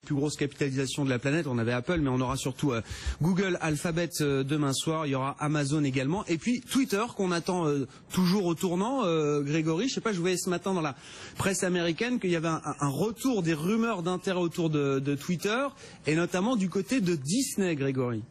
plus grosse capitalisation de la planète. On avait Apple, mais on aura surtout Google, Alphabet demain soir. Il y aura Amazon également. Et puis Twitter qu'on attend toujours au tournant. Grégory, je sais pas, je voyais ce matin dans la presse américaine qu'il y avait un retour des rumeurs d'intérêt autour de Twitter, et notamment du côté de Disney, Grégory.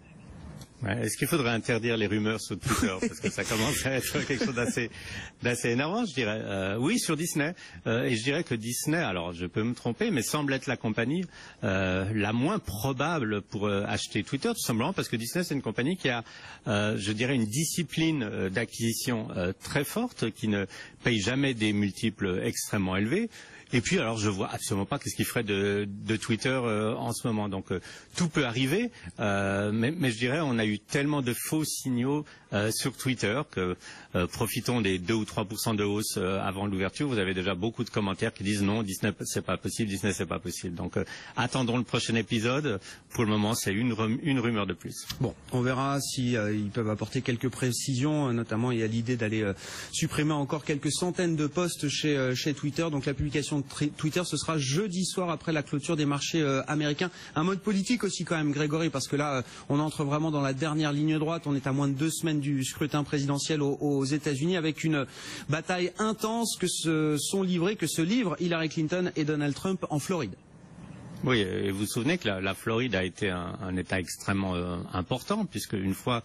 Ouais, est-ce qu'il faudrait interdire les rumeurs sur Twitter parce que ça commence à être quelque chose d'assez énervant, je dirais. Oui, sur Disney. Et je dirais que Disney, alors je peux me tromper, mais semble être la compagnie la moins probable pour acheter Twitter, tout simplement parce que Disney, c'est une compagnie qui a, je dirais, une discipline d'acquisition très forte, qui ne paye jamais des multiples extrêmement élevés. Et puis, alors, je vois absolument pas qu'est-ce qu'il ferait de Twitter en ce moment. Donc, tout peut arriver, mais je dirais, on a eu tellement de faux signaux sur Twitter que profitons des 2 ou 3% de hausse avant l'ouverture. Vous avez déjà beaucoup de commentaires qui disent non, Disney c'est pas possible, Disney c'est pas possible. Donc, attendons le prochain épisode. Pour le moment, c'est une rumeur de plus. Bon, on verra si ils peuvent apporter quelques précisions. Notamment, il y a l'idée d'aller supprimer encore quelques centaines de postes chez Twitter. Donc, la publication de Twitter, ce sera jeudi soir après la clôture des marchés américains. Un mode politique aussi quand même, Grégory, parce que là, on entre vraiment dans la dernière ligne droite. On est à moins de 2 semaines du scrutin présidentiel aux États-Unis, avec une bataille intense que se livrent Hillary Clinton et Donald Trump en Floride. Oui, et vous vous souvenez que la Floride a été un État extrêmement important, puisque une fois,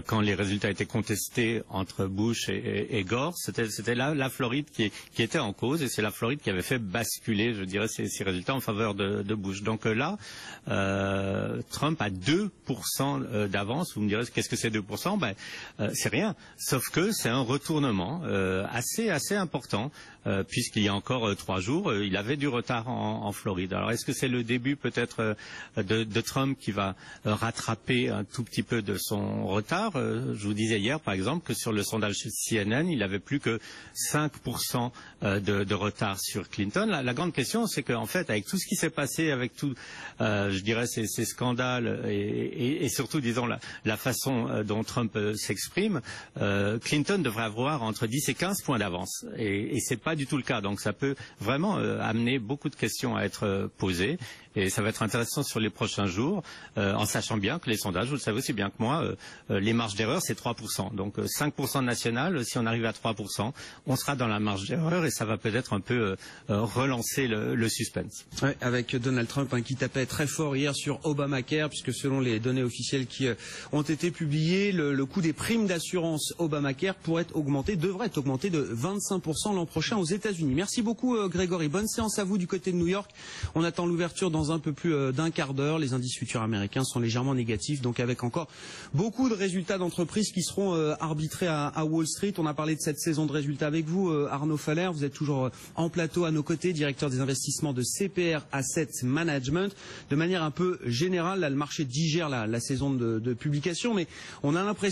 quand les résultats étaient contestés entre Bush et Gore, c'était la Floride qui était en cause, et c'est la Floride qui avait fait basculer, je dirais, ces résultats en faveur de Bush. Donc là, Trump a 2% d'avance. Vous me direz, qu'est-ce que c'est 2%? Ben, c'est rien, sauf que c'est un retournement assez important, puisqu'il y a encore 3 jours, il avait du retard en Floride. Alors, est-ce que c'est le début peut-être de Trump qui va rattraper un tout petit peu de son retard? Je vous disais hier, par exemple, que sur le sondage CNN, il avait plus que 5% de retard sur Clinton. La grande question, c'est qu'en fait, avec tout ce qui s'est passé, avec tout, je dirais, ces scandales et surtout, disons, la façon dont Trump s'exprime, Clinton devrait avoir entre 10 et 15 points d'avance. Et c'est pas du tout le cas. Donc ça peut vraiment amener beaucoup de questions à être posées. Et ça va être intéressant sur les prochains jours, en sachant bien que les sondages, vous le savez aussi bien que moi, les marges d'erreur, c'est 3%. Donc 5% national, si on arrive à 3%, on sera dans la marge d'erreur et ça va peut-être un peu relancer le suspense. Ouais, avec Donald Trump qui tapait très fort hier sur Obamacare, puisque selon les données officielles qui ont été publiées, le coût des primes d'assurance Obamacare devrait augmenter de 25% l'an prochain aux États-Unis. Merci beaucoup Grégory. Bonne séance à vous du côté de New York. On attend l'ouverture dans un peu plus d'un quart d'heure. Les indices futurs américains sont légèrement négatifs, donc avec encore beaucoup de résultats d'entreprises qui seront arbitrés à Wall Street. On a parlé de cette saison de résultats avec vous, Arnaud Faller. Vous êtes toujours en plateau à nos côtés, directeur des investissements de CPR Asset Management. De manière un peu générale, là, le marché digère la saison de publication, mais on a l'impression